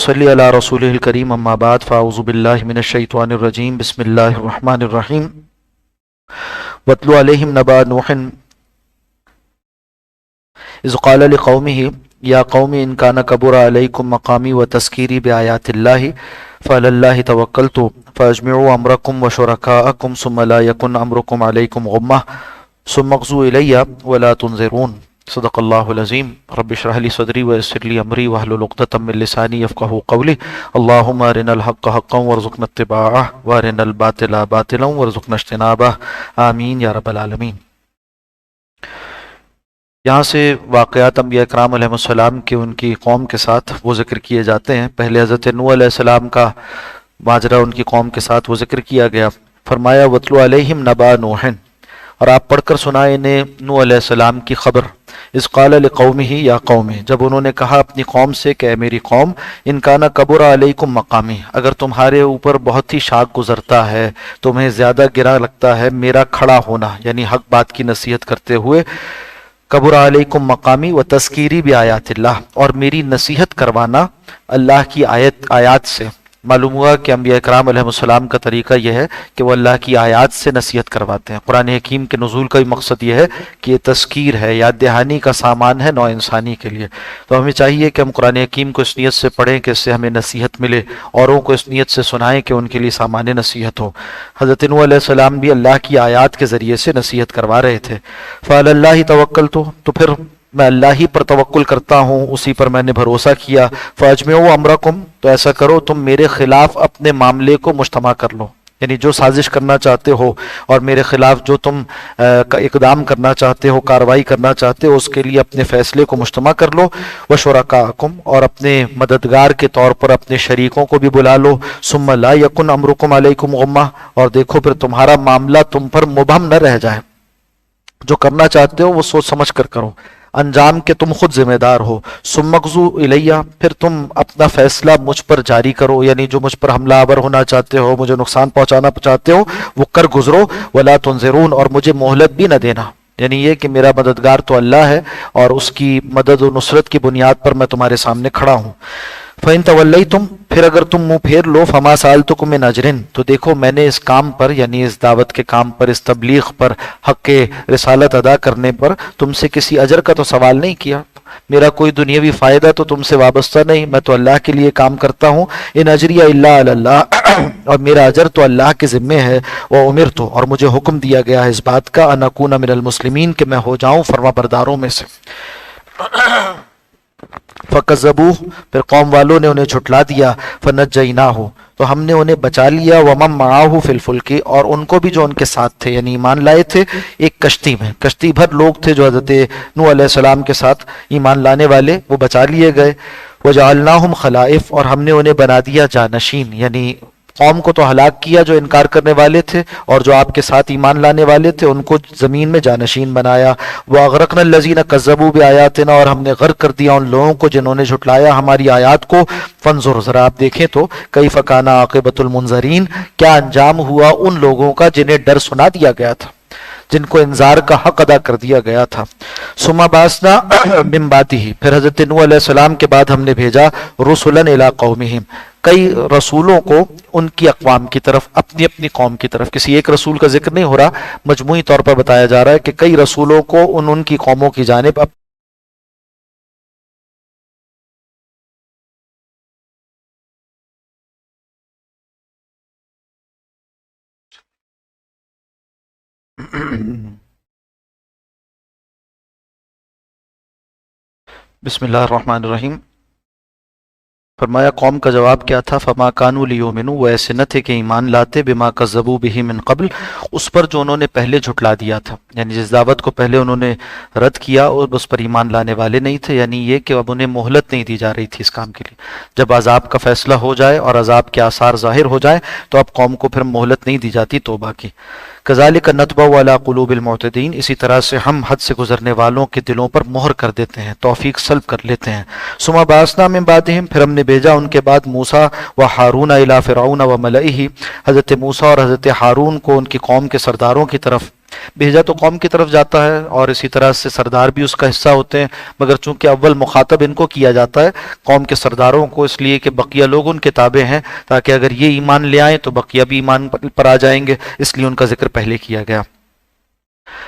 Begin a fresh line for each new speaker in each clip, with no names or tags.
صلی علی رسولہ الکریم اما بعد فاعوذ باللہ من الشیطان الرجیم بسم اللہ الرحمن الرحیم واتل علیہم نبأ نوح اذ قال لقومہ یا قوم ان کان کبر علیکم مقامی وتذکیری بآیات اللہ فعلی اللہ توکلت فاجمعوا امرکم وشرکاءکم ثم لا یکن امرکم علیکم غمہ ثم اغزوا الی ولا تنظرون صدق اللہ العظیم رب اشرح لی صدری ویسر لی امری واحلل عقدۃ من لسانی یفقہوا قولی اللہم ارنا الحق حقا وارزقنا اتباعہ وارنا الباطل باطلا وارزقنا اجتنابہ آمین یا رب العالمین۔ یہاں سے واقعات انبیاء کرام علیہ السلام کے ان کی قوم کے ساتھ وہ ذکر کیے جاتے ہیں۔ پہلے حضرت نوح علیہ السلام کا ماجرا ان کی قوم کے ساتھ وہ ذکر کیا گیا۔ فرمایا وَاتْلُ عَلَيْهِمْ نَبَأَ نُوحٍ، اور آپ پڑھ کر سنائے انہیں نوح علیہ السلام کی خبر۔ اذ قال لقومہ یا قوم، جب انہوں نے کہا اپنی قوم سے کہ اے میری قوم، ان کان کبر علیکم مقامی، اگر تمہارے اوپر بہت ہی شاق گزرتا ہے، تمہیں زیادہ گرا لگتا ہے میرا کھڑا ہونا، یعنی حق بات کی نصیحت کرتے ہوئے، کبر علیکم مقامی و تذکیری بآیات اللہ، اور میری نصیحت کروانا اللہ کی آیات سے۔ معلوم ہوا کہ انبیاء کرام علیہ السلام کا طریقہ یہ ہے کہ وہ اللہ کی آیات سے نصیحت کرواتے ہیں۔ قرآن حکیم کے نزول کا بھی مقصد یہ ہے کہ یہ تذکیر ہے، یاد دہانی کا سامان ہے نوع انسانی کے لیے۔ تو ہمیں چاہیے کہ ہم قرآن حکیم کو اس نیت سے پڑھیں کہ اس سے ہمیں نصیحت ملے، اوروں کو اس نیت سے سنائیں کہ ان کے لیے سامان نصیحت ہو۔ حضرت نوح علیہ السلام بھی اللہ کی آیات کے ذریعے سے نصیحت کروا رہے تھے۔ فعلی اللہ توکلت، تو پھر میں اللہ ہی پر توکل کرتا ہوں، اسی پر میں نے بھروسہ کیا۔ فاجمعوا امرکم، تو ایسا کرو تم میرے خلاف اپنے معاملے کو مجتمع کر لو، یعنی جو سازش کرنا چاہتے ہو اور میرے خلاف جو تم اقدام کرنا چاہتے ہو، کارروائی کرنا چاہتے ہو، اس کے لیے اپنے فیصلے کو مجتمع کر لو۔ وشرکاءکم، اور اپنے مددگار کے طور پر اپنے شریکوں کو بھی بلا لو۔ ثم لا یکن امرکم علیکم غمہ، اور دیکھو پھر تمہارا معاملہ تم پر مبہم نہ رہ جائے، جو کرنا چاہتے ہو وہ سوچ سمجھ کر کرو، انجام کے تم خود ذمہ دار ہو۔ ثم اغزوا الیہ، پھر تم اپنا فیصلہ مجھ پر جاری کرو، یعنی جو مجھ پر حملہ آور ہونا چاہتے ہو، مجھے نقصان پہنچانا چاہتے ہو، وہ کر گزرو۔ ولا تنظرون، اور مجھے مہلت بھی نہ دینا، یعنی یہ کہ میرا مددگار تو اللہ ہے اور اس کی مدد و نصرت کی بنیاد پر میں تمہارے سامنے کھڑا ہوں۔ فَإِن تَوَلَّيْتُمْ، پھر اگر تم منہ پھیر لو، فَمَا سَأَلْتُكُم مِّنْ أَجْرٍ، تو دیکھو میں نے اس کام پر، یعنی اس دعوت کے کام پر، اس تبلیغ پر، حق رسالت ادا کرنے پر تم سے کسی اجر کا تو سوال نہیں کیا، میرا کوئی دنیاوی فائدہ تو تم سے وابستہ نہیں، میں تو اللہ کے لیے کام کرتا ہوں۔ ان اجریہ الا علی اللہ، اور میرا اجر تو اللہ کے ذمے ہے۔ وامرت، اور مجھے حکم دیا گیا ہے اس بات کا، ان اکون من المسلمین، کہ میں ہو جاؤں فرما برداروں میں سے۔ فَكَذَّبُوهُ، پھر قوم والوں نے انہیں جھٹلا دیا۔ فَنَجَّيْنَاهُ، تو ہم نے انہیں بچا لیا۔ وَمَن مَّعَهُ فِي الْفُلْكِ، اور ان کو بھی جو ان کے ساتھ تھے، یعنی ایمان لائے تھے، ایک کشتی میں، کشتی بھر لوگ تھے جو حضرت نوح علیہ السلام کے ساتھ ایمان لانے والے، وہ بچا لیے گئے۔ وَجَعَلْنَاهُمْ خَلَائِفَ، اور ہم نے انہیں بنا دیا جانشین، یعنی قوم کو تو ہلاک کیا جو انکار کرنے والے تھے، اور جو آپ کے ساتھ ایمان لانے والے تھے ان کو زمین میں جانشین بنایا۔ وَأَغْرَقْنَا الَّذِينَ كَذَّبُوا بِآيَاتِنَا، اور ہم نے غرق کر دیا ان لوگوں کو جنہوں نے جھٹلایا ہماری آیات کو۔ فانظر، ذرا آپ دیکھیں تو، کیف کان عاقبۃ المنذرین، کیا انجام ہوا ان لوگوں کا جنہیں ڈر سنا دیا گیا تھا، جن کو انذار کا حق ادا کر دیا گیا تھا۔ ثم بعثنا من بعدہ، پھر حضرت نوح علیہ السلام کے بعد ہم نے بھیجا رسلا الی قومہم، کئی رسولوں کو ان کی اقوام کی طرف، اپنی اپنی قوم کی طرف۔ کسی ایک رسول کا ذکر نہیں ہو رہا، مجموعی طور پر بتایا جا رہا ہے کہ کئی رسولوں کو ان کی قوموں کی جانب بسم اللہ الرحمن الرحیم۔ فرمایا قوم کا جواب کیا تھا؟ فما کانوا لیؤمنوا، وہ ایسے نہ تھے کہ ایمان لاتے، بما کذبوا بہ من قبل، اس پر جو انہوں نے پہلے جھٹلا دیا تھا، یعنی جس دعوت کو پہلے انہوں نے رد کیا اور اس پر ایمان لانے والے نہیں تھے، یعنی یہ کہ اب انہیں مہلت نہیں دی جا رہی تھی اس کام کے لیے۔ جب عذاب کا فیصلہ ہو جائے اور عذاب کے آثار ظاہر ہو جائیں تو اب قوم کو پھر مہلت نہیں دی جاتی توبہ کی۔ کذالک نطبع علی قلوب المعتدین، اسی طرح سے ہم حد سے گزرنے والوں کے دلوں پر مہر کر دیتے ہیں، توفیق سلب کر لیتے ہیں۔ ثم بعثنا من بعدہم، پھر ہم نے بھیجا ان کے بعد موسیٰ و ہارون الی فرعون و ملئہ، حضرت موسیٰ اور حضرت ہارون کو ان کی قوم کے سرداروں کی طرف۔ بھیجا تو قوم کی طرف جاتا ہے اور اسی طرح سے سردار بھی اس کا حصہ ہوتے ہیں، مگر چونکہ اول مخاطب ان کو کیا جاتا ہے قوم کے سرداروں کو، اس لیے کہ بقیہ لوگ ان کے تابع ہیں، تاکہ اگر یہ ایمان لے آئیں تو بقیہ بھی ایمان پر آ جائیں گے، اس لیے ان کا ذکر پہلے کیا گیا۔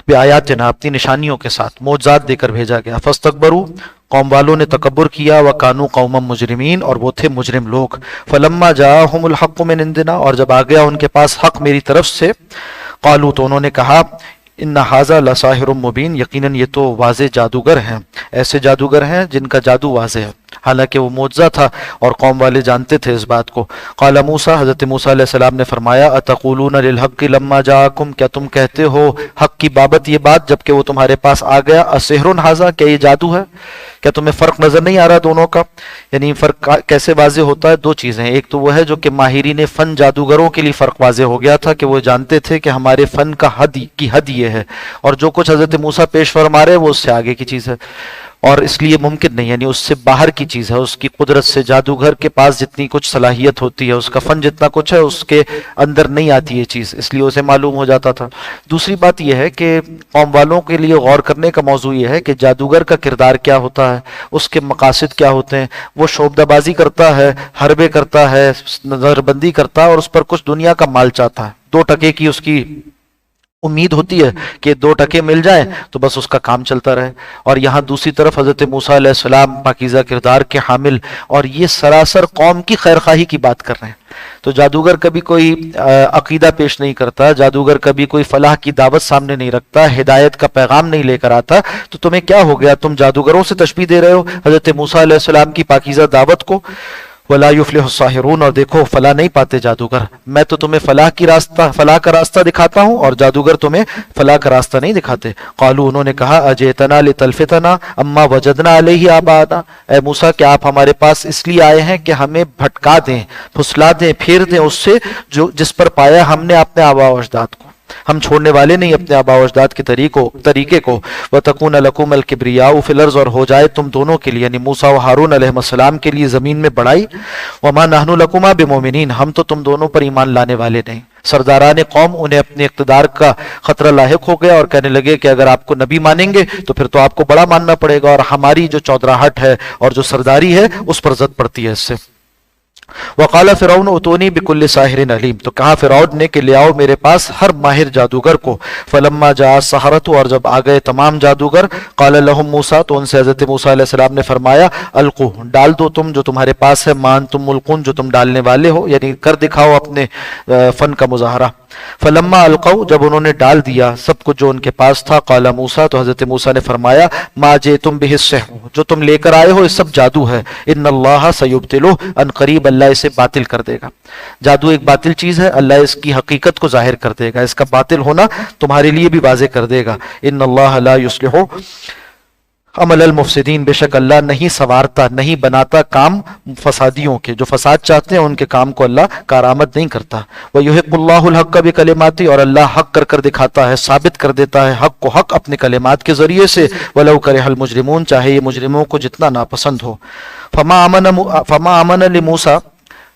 بآیاتنا، اپنی نشانیوں کے ساتھ معجزات دے کر بھیجا گیا۔ فاستکبروا، قوم والوں نے تکبر کیا، وکانوا قوما مجرمین، اور وہ تھے مجرم لوگ۔ فلما جاءہم الحق من عندنا، اور جب آ گیا ان کے پاس حق میری طرف سے، قالوا، تو انہوں نے کہا، ان ھذا لساحر مبین، یقیناً یہ تو واضح جادوگر ہیں، ایسے جادوگر ہیں جن کا جادو واضح ہے، حالانکہ وہ معجزہ تھا اور قوم والے جانتے تھے اس بات کو۔ قال موسیٰ، حضرت موسیٰ علیہ السلام نے فرمایا، اتقولون للحق لما جاءکم، کیا تم کہتے ہو حق کی بابت یہ بات جب کہ وہ تمہارے پاس آ گیا، اسحر ھذا، کیا یہ جادو ہے؟ کیا تمہیں فرق نظر نہیں آ رہا دونوں کا؟ یعنی فرق کیسے واضح ہوتا ہے؟ دو چیزیں، ایک تو وہ ہے جو کہ ماہرین فن جادوگروں کے لیے فرق واضح ہو گیا تھا کہ وہ جانتے تھے کہ ہمارے فن کا حد یہ ہے، اور جو کچھ حضرت موسیٰ پیش فرما رہے وہ اس سے آگے کی چیز ہے، اور اس لیے ممکن نہیں، یعنی اس سے باہر کی چیز ہے، اس کی قدرت سے جادوگر کے پاس جتنی کچھ صلاحیت ہوتی ہے، اس کا فن جتنا کچھ ہے، اس کے اندر نہیں آتی یہ چیز، اس لیے اسے معلوم ہو جاتا تھا۔ دوسری بات یہ ہے کہ قوم والوں کے لیے غور کرنے کا موضوع یہ ہے کہ جادوگر کا کردار کیا ہوتا ہے، اس کے مقاصد کیا ہوتے ہیں۔ وہ شعبدہ بازی کرتا ہے، حربے کرتا ہے، نظر بندی کرتا ہے، اور اس پر کچھ دنیا کا مال چاہتا ہے، 2 ٹکے کی اس کی امید ہوتی ہے کہ 2 ٹکے مل جائیں تو بس اس کا کام چلتا رہے۔ اور یہاں دوسری طرف حضرت موسیٰ علیہ السلام پاکیزہ کردار کے حامل، اور یہ سراسر قوم کی خیرخواہی کی بات کر رہے ہیں۔ تو جادوگر کبھی کوئی عقیدہ پیش نہیں کرتا، جادوگر کبھی کوئی فلاح کی دعوت سامنے نہیں رکھتا، ہدایت کا پیغام نہیں لے کر آتا، تو تمہیں کیا ہو گیا؟ تم جادوگروں سے تشبیہ دے رہے ہو حضرت موسیٰ علیہ السلام کی پاکیزہ دعوت کو۔ وَلَا يُفْلِحُ السَّاحِرُونَ، اور دیکھو فلاح نہیں پاتے جادوگر، میں تو تمہیں فلاح کا راستہ دکھاتا ہوں، اور جادوگر تمہیں فلاح کا راستہ نہیں دکھاتے۔ قالوا، انہوں نے کہا، اجئتنا لتلفتنا عما وجدنا علیہ آباءنا، اے موسیٰ کیا آپ ہمارے پاس اس لیے آئے ہیں کہ ہمیں بھٹکا دیں، پھسلا دیں، پھیر دیں اس سے جس پر پایا ہم نے اپنے آباء و اجداد کو؟ ہم چھوڑنے والے نہیں اپنے آباء و اجداد کے طریقے کو۔ وَتَكُونَ لَكُمُ الْكِبْرِيَاءُ فِي الْأَرْضِ، اور ہو جائے تم دونوں کے لیے، یعنی موسیٰ و ہارون علیہ السلام کے لیے زمین میں بڑائی۔ وَمَا نَحْنُ لَكُمَا بِمُؤْمِنِينَ، ہم تو تم دونوں پر ایمان لانے والے نہیں۔ سرداران قوم انہیں اپنے اقتدار کا خطرہ لاحق ہو گیا اور کہنے لگے کہ اگر آپ کو نبی مانیں گے تو پھر تو آپ کو بڑا ماننا پڑے گا، اور ہماری جو چودراہٹ ہے اور جو سرداری ہے اس پر زد پڑتی ہے اس سے۔ وقال فرعون اتونی بكل ساحر علیم، تو کہا فرعون نے کہ لے آؤ میرے پاس ہر ماہر جادوگر کو۔ فلما جاء السحرۃ، اور جب آ گئے تمام جادوگر، قال لهم موسیٰ، تو ان سے حضرت موسیٰ علیہ السلام نے فرمایا، القوا، ڈال دو تم جو تمہارے پاس ہے، مان تم ملقون، جو تم ڈالنے والے ہو، یعنی کر دکھاؤ اپنے فن کا مظاہرہ۔ فلما القوا، جب انہوں نے ڈال دیا سب کچھ جو ان کے پاس تھا، قال موسیٰ، تو حضرت موسیٰ نے فرمایا، ما جئتم به السحر، جو تم لے کر آئے ہو یہ سب جادو ہے، ان اللہ سیبطلہ، ان قریب اللہ اسے باطل کر دے گا۔ جادو ایک باطل چیز ہے، اللہ اس کی حقیقت کو ظاہر کر دے گا، اس کا باطل ہونا تمہارے لیے بھی واضح کر دے گا۔ ان اللہ لا یصلح عمل المفسدین، بے شک اللہ نہیں سنوارتا، نہیں بناتا کام فسادیوں کے، جو فساد چاہتے ہیں ان کے کام کو اللہ کارآمد نہیں کرتا۔ وَيُحِقُّ اللَّهُ الْحَقَّ بِكَلِمَاتِهِ، اور اللہ حق کر کر دکھاتا ہے، ثابت کر دیتا ہے حق کو حق اپنے کلمات کے ذریعے سے۔ وَلَوْ كَرِهَ الْمُجْرِمُونَ، چاہے یہ مجرموں کو جتنا ناپسند ہو۔ فَمَا آمَنَ لِمُوسَىٰ،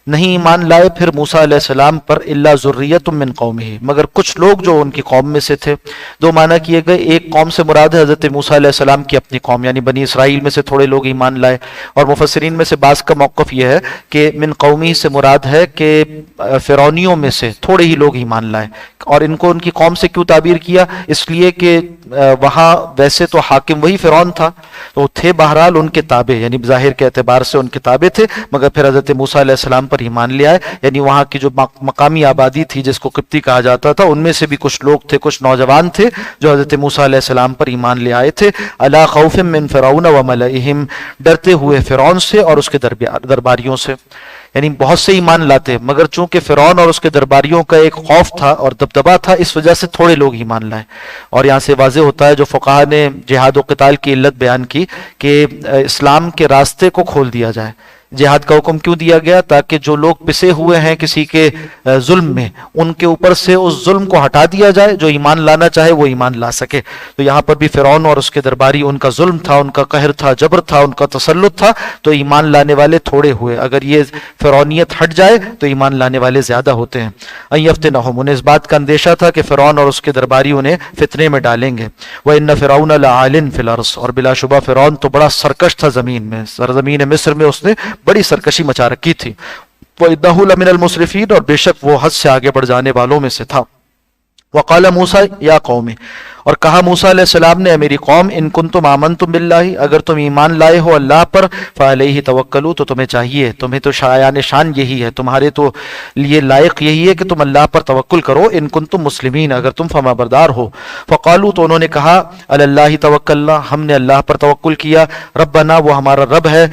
نہیں ایمان لائے پھر موسیٰ علیہ السلام پر، الا ذریۃ من قومہ، مگر کچھ لوگ جو ان کی قوم میں سے تھے۔ 2 معنی کیے گئے، ایک قوم سے مراد ہے حضرت موسیٰ علیہ السلام کی اپنی قوم، یعنی بنی اسرائیل میں سے تھوڑے لوگ ایمان لائے، اور مفسرین میں سے بعض کا موقف یہ ہے کہ من قومی سے مراد ہے کہ فرعونیوں میں سے تھوڑے ہی لوگ ایمان لائے۔ اور ان کو ان کی قوم سے کیوں تعبیر کیا؟ اس لیے کہ وہاں ویسے تو حاکم وہی فرعون تھا، تو تھے بہرحال ان کے تابع، یعنی ظاہر کے اعتبار سے ان کے تابع تھے، مگر پھر حضرت موسیٰ علیہ السلام پر ایمان لے آئے، یعنی وہاں کی جو مقامی آبادی تھی جس کو قبطی کہا جاتا تھا، ان میں سے بھی کچھ لوگ تھے، کچھ نوجوان تھے جو حضرت موسیٰ علیہ السلام پر ایمان لے آئے تھے۔ علی خوف من فرعون وملئہم، ڈرتے ہوئے فرعون سے اور اس کے درباریوں سے، یعنی بہت سے ایمان لاتے، مگر چونکہ فرعون اور اس کے درباریوں کا ایک خوف تھا اور دبدبا تھا، اس وجہ سے تھوڑے لوگ ایمان لائے۔ اور یہاں سے واضح ہوتا ہے جو فقہا نے جہاد و قتال کی علت بیان کی کہ اسلام کے راستے کو کھول دیا جائے، جہاد کا حکم کیوں دیا گیا؟ تاکہ جو لوگ پسے ہوئے ہیں کسی کے ظلم میں، ان کے اوپر سے اس ظلم کو ہٹا دیا جائے، جو ایمان لانا چاہے وہ ایمان لا سکے۔ تو یہاں پر بھی فرعون اور اس کے درباری، ان کا ظلم تھا، ان کا قہر تھا، جبر تھا، ان کا تسلط تھا، تو ایمان لانے والے تھوڑے ہوئے۔ اگر یہ فرعونیت ہٹ جائے تو ایمان لانے والے زیادہ ہوتے ہیں۔ ان یفتنہم، انہیں اس بات کا اندیشہ تھا کہ فرعون اور اس کے درباری انہیں فتنے میں ڈالیں گے۔ وَإِنَّ فِرْعَوْنَ لَعَالٍ فِي الْأَرْضِ، اور بلا شبہ فرعون تو بڑا سرکش تھا زمین میں، سرزمین مصر میں اس نے بڑی سرکشی مچا رکھی تھی۔ وَإِنَّهُ لَمِنَ الْمُسْرِفِينَ، اور بے شک وہ حد سے آگے بڑھ جانے والوں میں سے تھا۔ وقال موسیٰ یا قوم، اور کہا موسیٰ علیہ السلام نے، میری قوم، ان کنتم آمنتم باللہ، اگر تم ایمان لائے ہو اللہ پر، فعلیہ توکلوا، تو تمہیں چاہیے، تمہیں تو شایان شان یہی ہے، تمہارے تو لیے لائق یہی ہے کہ تم اللہ پر توکل کرو، ان کنتم مسلمین، اگر تم فرما بردار ہو۔ فقالوا، تو انہوں نے کہا، علی اللہ توکلنا، ہم نے اللہ پر توکل کیا، ربنا، وہ ہمارا رب ہے،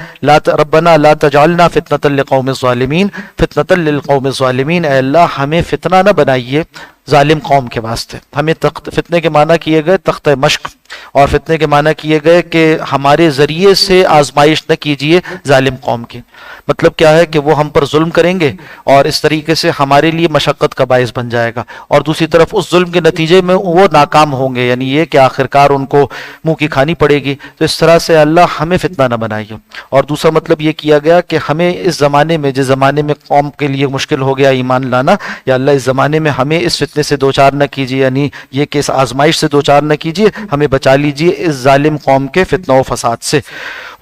ربنا لا تجعلنا فتنة للقوم الظالمین، فتنة للقوم الظالمین، اے اللہ ہمیں فتنہ نہ بنائیے ظالم قوم کے واسطے۔ ہمیں فتنے کے معنی کیے گئے تختہ مشق، اور فتنے کے معنی کیے گئے کہ ہمارے ذریعے سے آزمائش نہ کیجیے ظالم قوم کی۔ مطلب کیا ہے کہ وہ ہم پر ظلم کریں گے اور اس طریقے سے ہمارے لیے مشقت کا باعث بن جائے گا، اور دوسری طرف اس ظلم کے نتیجے میں وہ ناکام ہوں گے، یعنی یہ کہ آخرکار ان کو منہ کی کھانی پڑے گی۔ تو اس طرح سے اللہ ہمیں فتنہ نہ بنائیے۔ اور دوسرا مطلب یہ کیا گیا کہ ہمیں اس زمانے میں، جس زمانے میں قوم کے لیے مشکل ہو گیا ایمان لانا، یا اللہ اس زمانے میں ہمیں اس فتنے سے دوچار نہ کیجیے، یعنی یہ کہ اس آزمائش سے دوچار نہ کیجیے، ہمیں بچا لیجیے اس ظالم قوم کے فتنہ و فساد سے۔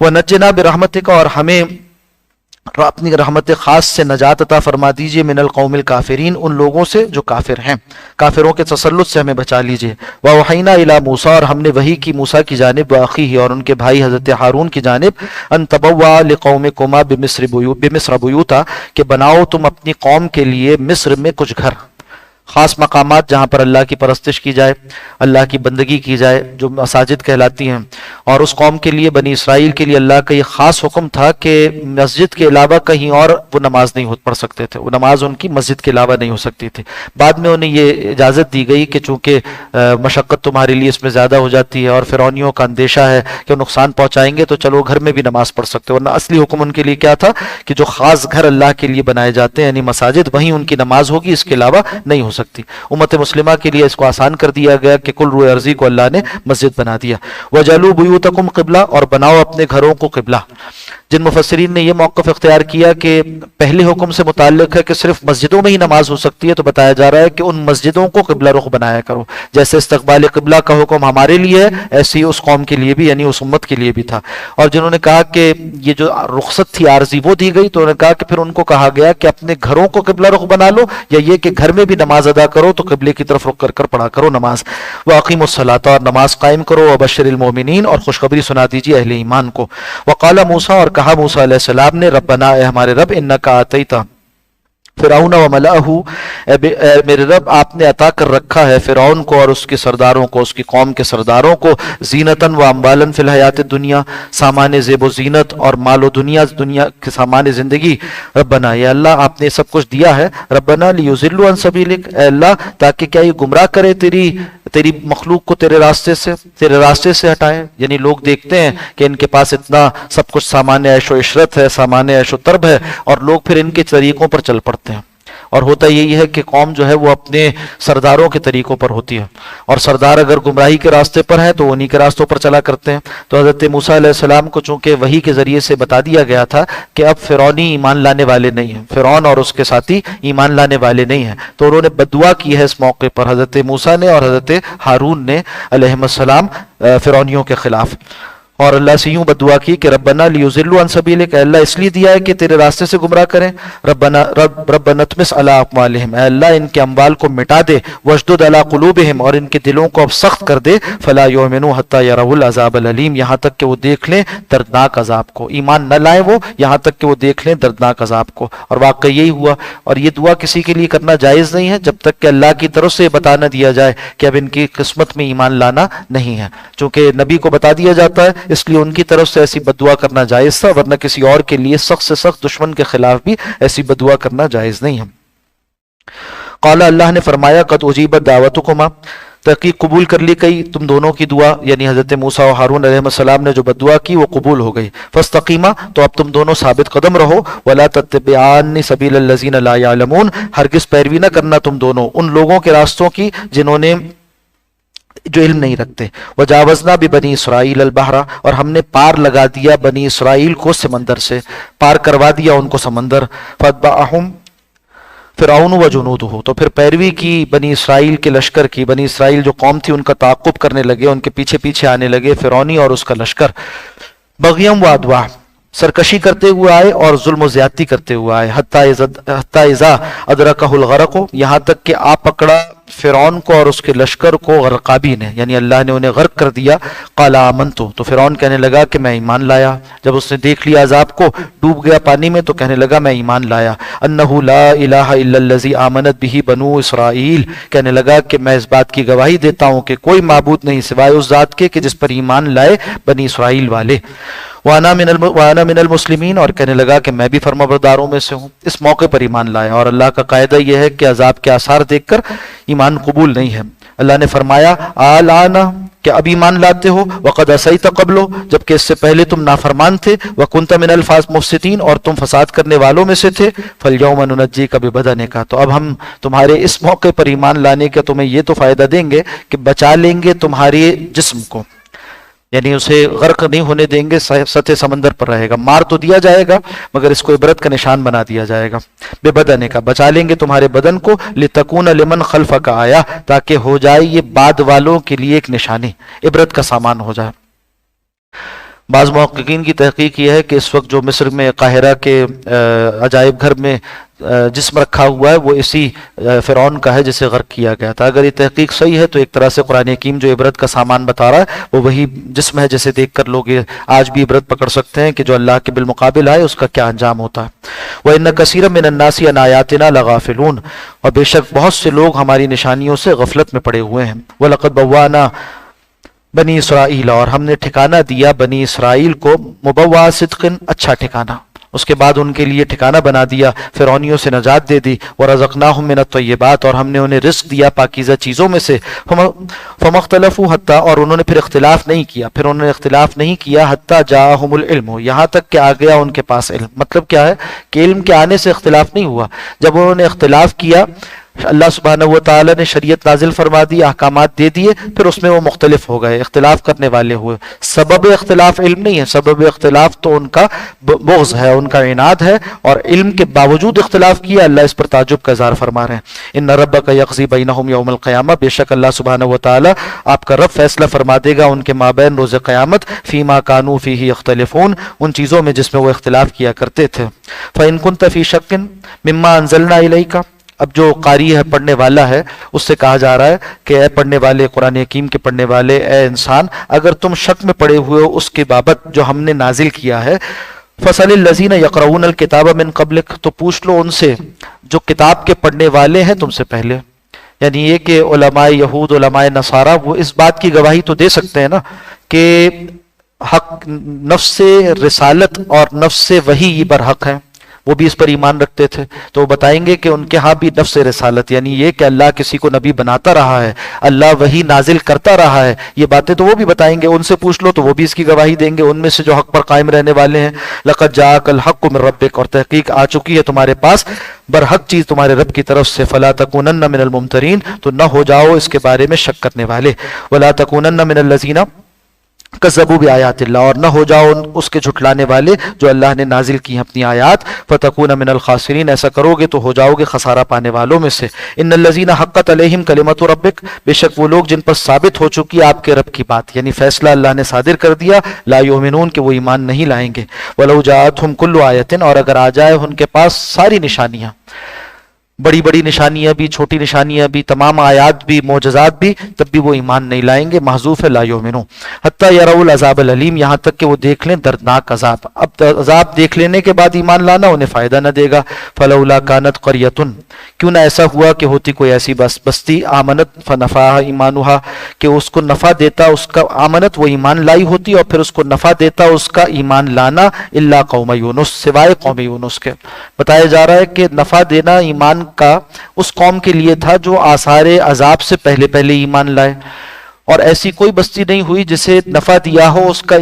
وَنَجِّنَا بِرَحْمَتِكَ، اور ہمیں اپنی رحمت خاص سے نجات عطا فرما دیجئے، من القوم الکافرین، ان لوگوں سے جو کافر ہیں، کافروں کے تسلط سے ہمیں بچا لیجئے۔ وَأَوْحَيْنَا إِلَىٰ مُوسَىٰ، اور ہم نے وحی کی موسیٰ کی جانب، وَأَخِيهِ، اور ان کے بھائی حضرت ہارون کی جانب، أَن تَبَوَّأَ لِقَوْمِكُمَا بِمِصْرَ بُيُوتًا، کہ بناؤ تم اپنی قوم کے لیے مصر میں کچھ گھر، خاص مقامات جہاں پر اللہ کی پرستش کی جائے، اللہ کی بندگی کی جائے، جو مساجد کہلاتی ہیں۔ اور اس قوم کے لیے، بنی اسرائیل کے لیے، اللہ کا یہ خاص حکم تھا کہ مسجد کے علاوہ کہیں اور وہ نماز نہیں پڑھ سکتے تھے، وہ نماز ان کی مسجد کے علاوہ نہیں ہو سکتی تھی۔ بعد میں انہیں یہ اجازت دی گئی کہ چونکہ مشقت تمہارے لیے اس میں زیادہ ہو جاتی ہے اور فرعونیوں کا اندیشہ ہے کہ وہ نقصان پہنچائیں گے، تو چلو گھر میں بھی نماز پڑھ سکتے ہو، ورنہ اصلی حکم ان کے لیے کیا تھا کہ جو خاص گھر اللہ کے لیے بنائے جاتے ہیں، یعنی مساجد، وہیں ان کی نماز ہوگی، اس کے علاوہ نہیں ہو سکتی۔ امت مسلمہ کے لیے اس کو آسان کر دیا گیا کہ کل روئے عرضی کو اللہ نے مسجد بنا دیا۔ وَجَعَلُوا بُيُوتَكُمْ قِبْلَةً، اور بناؤ اپنے گھروں کو قبلہ۔ جن مفسرین نے یہ موقف اختیار کیا کہ پہلے حکم سے متعلق ہے کہ صرف مسجدوں میں ہی نماز ہو سکتی ہے، تو بتایا جا رہا ہے کہ ان مسجدوں کو قبلہ رخ بنایا کرو، جیسے استقبال قبلہ کا حکم ہمارے لیے ہے، ایسی اس قوم کے لیے بھی، یعنی اس امت کے لیے بھی تھا۔ اور جنہوں نے کہا کہ یہ جو رخصت تھی عارضی وہ دی گئی، تو انہوں نے کہا کہ پھر ان کو کہا گیا کہ اپنے گھروں کو قبلہ رخ بنا لو، یا یہ کہ گھر میں بھی نماز ادا کرو تو قبلے کی طرف رخ کر کر پڑھا کرو نماز۔ وَأَقِيمُوا الصَّلَاةَ، اور نماز قائم کرو، وَبَشِّرِ الْمُؤْمِنِينَ، اور خوشخبری سنا دیجیے اہل ایمان کو۔ وَقَالَ مُوسَىٰ، اور کہا موسیٰ علیہ السلام نے، ربنا، اے ہمارے رب، انک آتیت فرعون وملأہ، میرے رب آپ نے عطا کر رکھا ہے فرعون کو اور اس کے سرداروں کو، اس کی قوم کے سرداروں کو، زینتاً و اموالاً فی الحیات الدنیا، سامان زیب و زینت اور مال و دنیا کے سامان زندگی۔ ربنا، یا اللہ آپ نے سب کچھ دیا ہے، ربنا لیضلوا عن سبیلک، اے اللہ تاکہ کیا یہ گمراہ کرے تیری مخلوق کو تیرے راستے سے ہٹائے۔ یعنی لوگ دیکھتے ہیں کہ ان کے پاس اتنا سب کچھ سامان عیش و عشرت ہے، سامان عیش و طرب ہے، اور لوگ پھر ان کے طریقوں پر چل پڑتے ہیں۔ اور ہوتا یہی ہے کہ قوم جو ہے وہ اپنے سرداروں کے طریقوں پر ہوتی ہے، اور سردار اگر گمراہی کے راستے پر ہیں تو انہی کے راستوں پر چلا کرتے ہیں۔ تو حضرت موسیٰ علیہ السلام کو چونکہ وحی کے ذریعے سے بتا دیا گیا تھا کہ اب فرعونی ایمان لانے والے نہیں ہیں، فرعون اور اس کے ساتھی ایمان لانے والے نہیں ہیں، تو انہوں نے بددعا کی ہے اس موقع پر، حضرت موسیٰ نے اور حضرت ہارون نے علیہم السلام، فرعونیوں کے خلاف۔ اور اللہ سے یوں بددعا کی کہ ربنا لیضلوا عن سبیلک، اے اللہ اس لیے دیا ہے کہ تیرے راستے سے گمراہ کریں، ربنا اطمس علی اموالہم، اے اللہ ان کے اموال کو مٹا دے، واشدد علی قلوبہم، اور ان کے دلوں کو اب سخت کر دے، فلا یؤمنوا حتی یروا العذاب الالیم، یہاں تک کہ وہ دیکھ لیں دردناک عذاب کو، ایمان نہ لائیں وہ یہاں تک کہ وہ دیکھ لیں دردناک عذاب کو۔ اور واقعی یہی ہوا، اور یہ دعا کسی کے لیے کرنا جائز نہیں ہے جب تک کہ اللہ کی طرف سے بتا نہ دیا جائے کہ اب ان کی قسمت میں ایمان لانا نہیں ہے۔ چونکہ نبی کو بتا دیا جاتا ہے اس لیے ان کی طرف سے ایسی بددعا کرنا جائز تھا، ورنہ کسی اور کے لیے سخت سے سخت دشمن کے خلاف بھی ایسی بددعا کرنا جائز نہیں ہے۔ قال، اللہ نے فرمایا، قد اجیبت دعوتکما، تحقیق قبول کر لی گئی تم دونوں کی دعا، یعنی حضرت موسیٰ و ہارون علیہ السلام نے جو بددعا کی وہ قبول ہو گئی. فاستقیما، تو اب تم دونوں ثابت قدم رہو. ولا تتبعان سبیل الذین لا یعلمون، ہرگز پیروی نہ کرنا تم دونوں ان لوگوں کے راستوں کی جنہوں نے جو علم نہیں رکھتے. وجاوزنا ببنی اسرائیل البحر، اور ہم نے پار لگا دیا بنی اسرائیل کو سمندر سے، پار کروا دیا ان کو سمندر. فاتبعہم فرعون و جنودہ، تو پھر پیروی کی بنی اسرائیل کے لشکر کی. بنی اسرائیل جو قوم تھی ان کا تعاقب کرنے لگے، ان کے پیچھے پیچھے آنے لگے فرعونی اور اس کا لشکر. بغیم و عدوہ، سرکشی کرتے ہوئے آئے اور ظلم و زیادتی کرتے ہوئے آئے. حتی اذا ادرکہ الغرق، یہاں تک کہ آ پکڑا فرعون کو اور اس کے لشکر کو غرقابی نے، یعنی اللہ نے انہیں غرق کر دیا. قال آمنت، تو فرعون کہنے لگا کہ میں ایمان لایا. جب اس نے دیکھ لیا عذاب کو، ڈوب گیا پانی میں، تو کہنے لگا میں ایمان لایا. انہ لا الہ الا الذی آمنت بہ بنو اسرائیل، کہنے لگا کہ میں اس بات کی گواہی دیتا ہوں کہ کوئی معبود نہیں سوائے اس ذات کے کہ جس پر ایمان لائے بنی اسرائیل والے. وانا من المسلمین، اور کہنے لگا کہ میں بھی فرمانبرداروں میں سے ہوں. اس موقع پر ایمان لایا، اور اللہ کا قاعدہ یہ ہے کہ عذاب کے آثار دیکھ کر ایمان قبول نہیں ہے. اللہ نے فرمایا آلآن، کہ اب ایمان لاتے ہو، وقد عصیت قبل، جبکہ اس سے پہلے تم نافرمان تھے، وکنت من المفسدین، اور تم فساد کرنے والوں میں سے تھے. فالیوم ننجیک ببدنک، تو اب ہم تمہارے اس موقع پر ایمان لانے کا تمہیں یہ تو فائدہ دیں گے کہ بچا لیں گے تمہارے جسم کو، یعنی اسے غرق نہیں ہونے دیں گے، سطح سمندر پر رہے گا. مار تو دیا جائے گا مگر اس کو عبرت کا نشان بنا دیا جائے گا. بے بدن کا، بچا لیں گے تمہارے بدن کو. لتکون لمن خلفک آیا، تاکہ ہو جائے یہ بعد والوں کے لیے ایک نشانی، عبرت کا سامان ہو جائے. بعض محققین کی تحقیق یہ ہے کہ اس وقت جو مصر میں قاہرہ کے عجائب گھر میں جسم رکھا ہوا ہے وہ اسی فرعون کا ہے جسے غرق کیا گیا تھا. اگر یہ تحقیق صحیح ہے تو ایک طرح سے قرآن حکیم جو عبرت کا سامان بتا رہا ہے وہ وہی جسم ہے جسے دیکھ کر لوگ آج بھی عبرت پکڑ سکتے ہیں کہ جو اللہ کے بالمقابل آئے اس کا کیا انجام ہوتا ہے. وَإِنَّ كَثِيرًا مِنَ النَّاسِ عَنْ آيَاتِنَا لَغَافِلُونَ، اور بے شک بہت سے لوگ ہماری نشانیوں سے غفلت میں پڑے ہوئے ہیں. وَلَقَدْ بَوَّأْنَا بنی اسرائیل، اور ہم نے ٹھکانہ دیا بنی اسرائیل کو مبوع صدق، اچھا ٹھکانہ. اس کے بعد ان کے لیے ٹھکانہ بنا دیا، فرعونیوں سے نجات دے دی. ورزقناہم من الطیبات، اور ہم نے انہیں رزق دیا پاکیزہ چیزوں میں سے. فما اختلفوا حتی، اور انہوں نے پھر اختلاف نہیں کیا. حتی جاءہم العلم، یہاں تک کہ آ گیا ان کے پاس علم. مطلب کیا ہے کہ علم کے آنے سے اختلاف نہیں ہوا. جب انہوں نے اختلاف کیا، اللہ سبحانہ و تعالیٰ نے شریعت نازل فرما دی، احکامات دے دیے، پھر اس میں وہ مختلف ہو گئے، اختلاف کرنے والے ہوئے. سبب اختلاف علم نہیں ہے، سبب اختلاف تو ان کا بغض ہے، ان کا عناد ہے، اور علم کے باوجود اختلاف کیا. اللہ اس پر تعجب کا اظہار فرما رہے ہیں. ان ربک یقضی بینہم یوم القیامہ، بے شک اللہ سبحانہ و تعالیٰ آپ کا رب فیصلہ فرما دے گا ان کے مابین روز قیامت. فیما کانوا فیہ یختلفون، ان چیزوں میں جس میں وہ اختلاف کیا کرتے تھے. فإن كنت فی شک مما انزلنا الیک، اب جو قاری ہے، پڑھنے والا ہے، اس سے کہا جا رہا ہے کہ اے پڑھنے والے، قرآن حکیم کے پڑھنے والے، اے انسان، اگر تم شک میں پڑے ہوئے ہو اس کے بابت جو ہم نے نازل کیا ہے، فَسَلِ الَّذِينَ يَقْرَؤُونَ الْكِتَابَ مِن قَبْلِكَ، تو پوچھ لو ان سے جو کتاب کے پڑھنے والے ہیں تم سے پہلے. یعنی یہ کہ علماء یہود، علماء نصارہ وہ اس بات کی گواہی تو دے سکتے ہیں نا کہ حق نفس رسالت اور نفس وحی برحق ہیں، وہ بھی اس پر ایمان رکھتے تھے. تو وہ بتائیں گے کہ ان کے ہاں بھی نفس رسالت، یعنی یہ کہ اللہ کسی کو نبی بناتا رہا ہے، اللہ وحی نازل کرتا رہا ہے، یہ باتیں تو وہ بھی بتائیں گے. ان سے پوچھ لو تو وہ بھی اس کی گواہی دیں گے، ان میں سے جو حق پر قائم رہنے والے ہیں. لقد جاءک الحق من ربک، اور تحقیق آ چکی ہے تمہارے پاس برحق چیز تمہارے رب کی طرف سے. فلا تکونن من الممترین، تو نہ ہو جاؤ اس کے بارے میں شک کرنے والے. ولا تکونن من الذین کذبوا بآیات اللہ، اور نہ ہو جاؤ اس کے جھٹلانے والے جو اللہ نے نازل کی ہیں اپنی آیات. فتکون من الخاسرین، ایسا کرو گے تو ہو جاؤ گے خسارہ پانے والوں میں سے. ان الذین حقت علیہم کلمۃ ربک، بے شک وہ لوگ جن پر ثابت ہو چکی آپ کے رب کی بات، یعنی فیصلہ اللہ نے صادر کر دیا، لا یؤمنون، کہ وہ ایمان نہیں لائیں گے. ولو جاءتہم کل آیۃ، اور اگر آ جائے ان کے پاس ساری نشانیاں، بڑی بڑی نشانیاں بھی، چھوٹی نشانیاں بھی، تمام آیات بھی، معجزات بھی، تب بھی وہ ایمان نہیں لائیں گے. محذوف ہے لا یؤمنون. حتی یروا العذاب العلیم، یہاں تک کہ وہ دیکھ لیں دردناک عذاب. اب عذاب دیکھ لینے کے بعد ایمان لانا انہیں فائدہ نہ دے گا. فلولا کانت قریۃ، کیوں نہ ایسا ہوا کہ ہوتی کوئی ایسی بستی، آمنت فنفعها ایمانها، کہ اس کو نفع دیتا اس کا آمنت، وہ ایمان لائی ہوتی، اور پھر اس کو نفع دیتا اس کا ایمان لانا، الا قوم یونس، سوائے قوم یونس کے. بتایا جا رہا ہے کہ نفع دینا ایمان کا اس قوم کے لیے تھا جو آثار عذاب سے پہلے پہلے ایمان لائے، اور ایسی کوئی بستی نہیں ہوئی جسے نفع دیا ہو اس کے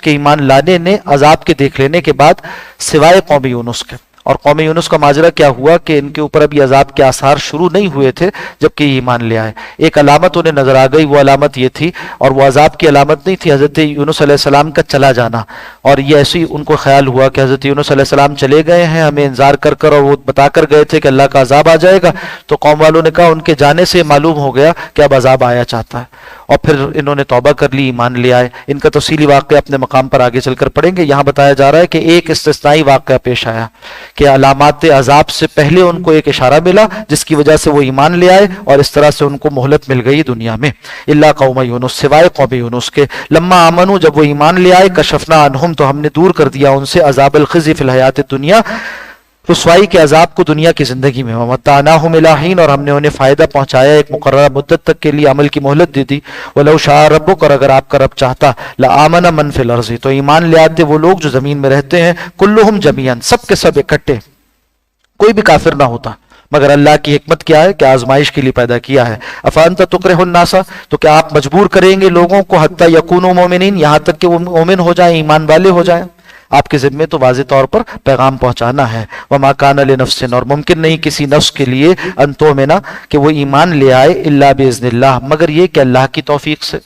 ایمان لانے نے عذاب کے دیکھ لینے کے بعد، سوائے قوم یونس کے۔ اور قوم یونس کا ماجرا کیا ہوا کہ ان کے اوپر ابھی عذاب کے آثار شروع نہیں ہوئے تھے جبکہ یہ ایمان لے آئے۔ ایک علامت انہیں نظر آ گئی، وہ علامت یہ تھی، اور وہ عذاب کی علامت نہیں تھی، حضرت یونس علیہ السلام کا چلا جانا۔ اور یہ ایسے ہی ان کو خیال ہوا کہ حضرت یونس علیہ السلام چلے گئے ہیں ہمیں انذار کر کر، اور وہ بتا کر گئے تھے کہ اللہ کا عذاب آ جائے گا، تو قوم والوں نے کہا ان کے جانے سے معلوم ہو گیا کہ اب عذاب آیا چاہتا ہے، اور پھر انہوں نے توبہ کر لی، ایمان لے آئے۔ ان کا تفصیلی واقعہ اپنے مقام پر آگے چل کر پڑھیں گے۔ یہاں بتایا جا رہا ہے کہ ایک استثنائی واقعہ پیش آیا کہ علامات عذاب سے پہلے ان کو ایک اشارہ ملا جس کی وجہ سے وہ ایمان لے آئے، اور اس طرح سے ان کو مہلت مل گئی دنیا میں۔ الا قوم یونس، سوائے قوم یونس کے، لما آمنوا، جب وہ ایمان لے آئے، کشفنا عنہم، تو ہم نے دور کر دیا ان سے، عذاب الخزي فی الحیات الدنیا، رسوائی کے عذاب کو دنیا کی زندگی میں، ومتعناہم الی حین، اور ہم نے انہیں فائدہ پہنچایا ایک مقررہ مدت تک کے لیے، عمل کی مہلت دے دی۔ ولو شاء ربک، اور اگر آپ کا رب چاہتا، لآمن من فی الارض، تو ایمان لے آتے وہ لوگ جو زمین میں رہتے ہیں، کلہم جمیعا، سب کے سب اکٹھے، کوئی بھی کافر نہ ہوتا، مگر اللہ کی حکمت کیا ہے کہ آزمائش کے لیے پیدا کیا ہے۔ افانت تکرہ الناس، تو کیا آپ مجبور کریں گے لوگوں کو، حتی یکونوا مومنین، یہاں تک کہ وہ مومن ہو جائیں، ایمان والے ہو جائیں؟ آپ کے ذمے تو واضح طور پر پیغام پہنچانا ہے۔ وما کان لنفس، اور ممکن نہیں کسی نفس کے لیے، ان تؤمن، کہ وہ ایمان لے آئے، الا باذن اللہ، مگر یہ کہ اللہ کی توفیق سے۔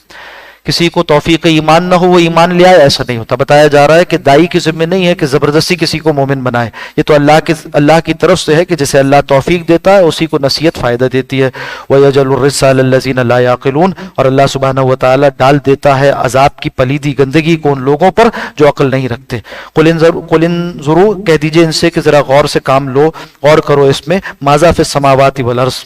کسی کو توفیق ایمان نہ ہو وہ ایمان لے آئے، ایسا نہیں ہوتا۔ بتایا جا رہا ہے کہ دائی کی ذمہ نہیں ہے کہ زبردستی کسی کو مومن بنائے، یہ تو اللہ کی طرف سے ہے کہ جسے اللہ توفیق دیتا ہے اسی کو نصیحت فائدہ دیتی ہے۔ وَيَجْعَلُ الرِّجْسَ عَلَى الَّذِينَ لَا يَعْقِلُونَ، اور اللہ سبحانہ وتعالیٰ ڈال دیتا ہے عذاب کی پلیدی گندگی کو ان لوگوں پر جو عقل نہیں رکھتے۔ قُلِ انظُرُوا، کہہ دیجئے ان سے کہ ذرا غور سے کام لو، غور کرو اس میں، ماذا فی السماوات والارض،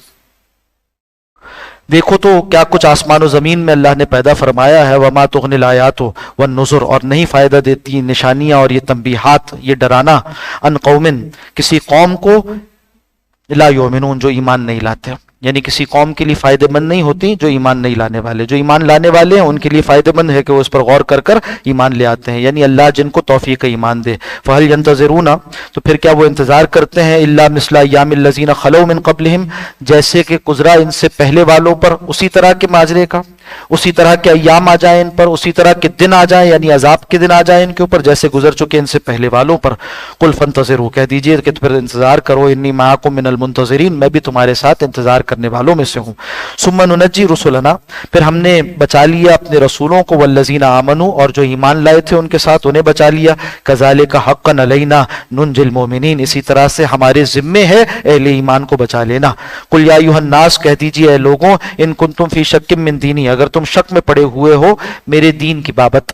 دیکھو تو کیا کچھ آسمان و زمین میں اللہ نے پیدا فرمایا ہے۔ وما تغنی الآیات والنذر، اور نہیں فائدہ دیتی نشانیاں اور یہ تنبیہات، یہ ڈرانا، ان قوم، کسی قوم کو، لا یؤمنون، جو ایمان نہیں لاتے، یعنی کسی قوم کے لیے فائدہ مند نہیں ہوتی جو ایمان نہیں لانے والے، جو ایمان لانے والے ہیں ان کے لیے فائدہ مند ہے کہ وہ اس پر غور کر کر ایمان لے آتے ہیں، یعنی اللہ جن کو توفیق ایمان دے۔ فہل ینتظرون، تو پھر کیا وہ انتظار کرتے ہیں، الا مثل ایام الذین خلو من قبلہم، جیسے کہ گزرا ان سے پہلے والوں پر اسی طرح کے ماجرے کا، اسی طرح کے ایام آ جائیں ان پر، اسی طرح کے دن آ جائیں، یعنی عذاب کے دن آ جائیں ان کے اوپر جیسے گزر چکے ان سے پہلے والوں پر۔ قل فانتظروا، کہہ دیجئے کہ پھر انتظار کرو، انی معکم من المنتظرین، میں بھی تمہارے ساتھ انتظار کرنے والوں میں سے ہوں۔ ثم ننجی رسلنا، پھر ہم نے بچا لیا اپنے رسولوں کو، والذین آمنوا، اور جو ایمان لائے تھے ان کے ساتھ انہیں بچا لیا، کذالک حقا علینا ننجی المؤمنین، اسی طرح سے ہمارے ذمے ہے اہل ایمان کو بچا لینا۔ قل یا ایھا الناس، کہہ دیجئے اے لوگوں، ان کنتم فی شک من دینی، اگر تم شک میں پڑے ہوئے ہو میرے دین کی بابت،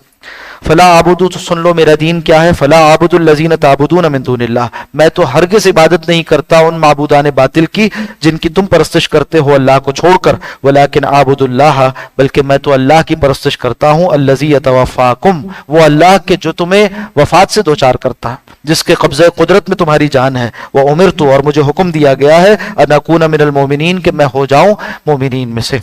فلا اعبدو، تو سن لو میرا دین کیا ہے، فلا اعبد الذین تعبدون من دون اللہ، میں تو ہرگز عبادت نہیں کرتا ان معبودان باطل کی جن کی تم پرستش کرتے ہو اللہ کو چھوڑ کر، ولیکن اعبد اللہ، بلکہ میں تو اللہ کی پرستش کرتا ہوں، الذی یتوفاکم، وہ اللہ کے جو تمہیں وفات سے دوچار کرتا ہے، جس کے قبضہ قدرت میں تمہاری جان ہے، وامرت، اور مجھے حکم دیا گیا ہے، ان اکون من المؤمنین، کہ میں ہو جاؤں مومنین میں سے،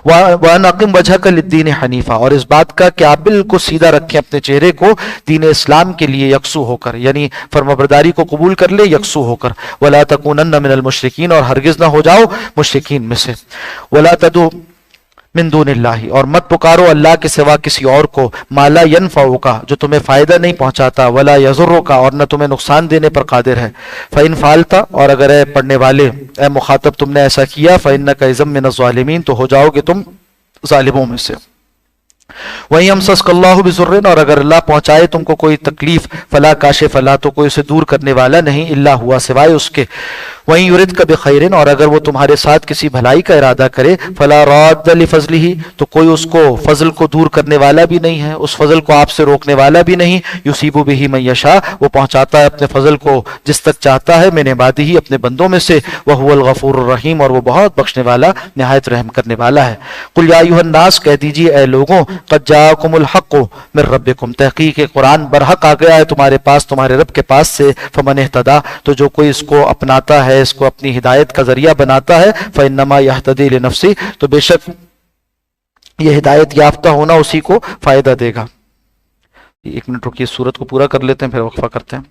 وَأَنْ أَقِمْ وَجْهَكَ لِلدِّينِ حَنِيفًا، اور اس بات کا کہ آپ بالکل سیدھا رکھیں اپنے چہرے کو دین اسلام کے لیے یکسو ہو کر، یعنی فرمانبرداری کو قبول کر لے یکسو ہو کر، وَلَا تَكُونَنَّ مِنَ الْمُشْرِكِينَ، اور ہرگز نہ ہو جاؤ مشرکین میں سے، وَلَا تَدْعُ من دون اللہ، اور مت پکارو اللہ کے سوا کسی اور کو، ما لا ينفعک، جو تمہیں فائدہ نہیں پہنچاتا، ولا یضرک، اور نہ تمہیں نقصان دینے پر قادر ہے، فإن فعلت، اور اگر اے پڑھنے والے، اے مخاطب تم نے ایسا کیا، فإنک اذا من الظالمین، تو ہو جاؤ گے تم ظالموں میں سے۔ وَإِن يَمْسَسْكَ اللَّهُ بِضُرٍّ، اور اگر اللہ پہنچائے تم کو کوئی تکلیف، فلا کاشف لا، تو کوئی اسے دور کرنے والا نہیں، الا ہوا، سوائے اس کے، وَإِن يُرِدْكَ بِخَيْرٍ، اور اگر وہ تمہارے ساتھ کسی بھلائی کا ارادہ کرے، فلا راد لفضلہ، تو کوئی اس کو فضل کو دور کرنے والا بھی نہیں ہے، اس فضل کو آپ سے روکنے والا بھی نہیں، یصیب بہ من یشاء، وہ پہنچاتا ہے اپنے فضل کو جس تک چاہتا ہے، من عبادہ، اپنے بندوں میں سے، وہو الغفور الرحیم، اور وہ بہت بخشنے والا نہایت رحم کرنے والا ہے۔ قل یا ایھا الناس، کہہ دیجیے اے لوگوں، قد جاءکم الحق من ربکم، تحقیق قرآن برحق آ گیا ہے تمہارے پاس، تمہارے رب کے پاس سے، فمن اہتدی، تو جو کوئی اس کو اپناتا ہے، اس کو اپنی ہدایت کا ذریعہ بناتا ہے، فإنما یہتدی لنفسہ، تو بے شک یہ ہدایت یافتہ ہونا اسی کو فائدہ دے گا۔ ایک منٹ رکیے، سورت کو پورا کر لیتے ہیں پھر وقفہ کرتے ہیں۔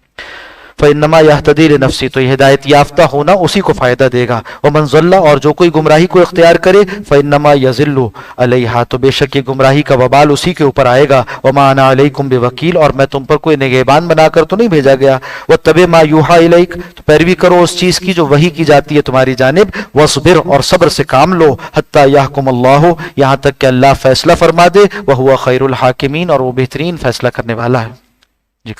فإنما يهتدي لنفسه، تو یہ ہدایت یافتہ ہونا اسی کو فائدہ دے گا، ومن ضل، اور جو کوئی گمراہی کو اختیار کرے فإنما يضل علیہا، تو بے شک یہ گمراہی کا وبال اسی کے اوپر آئے گا، وما انا علیکم بوکیل، اور میں تم پر کوئی نگہبان بنا کر تو نہیں بھیجا گیا، واتبع ما یوحى الیک، تو پیروی کرو اس چیز کی جو وحی کی جاتی ہے تمہاری جانب، واصبر، اور صبر سے کام لو، حتی یحکم اللہ، یہاں تک کہ اللہ فیصلہ فرما دے، وہو خیر الحاکمین، اور وہ بہترین فیصلہ کرنے والا ہے۔ جی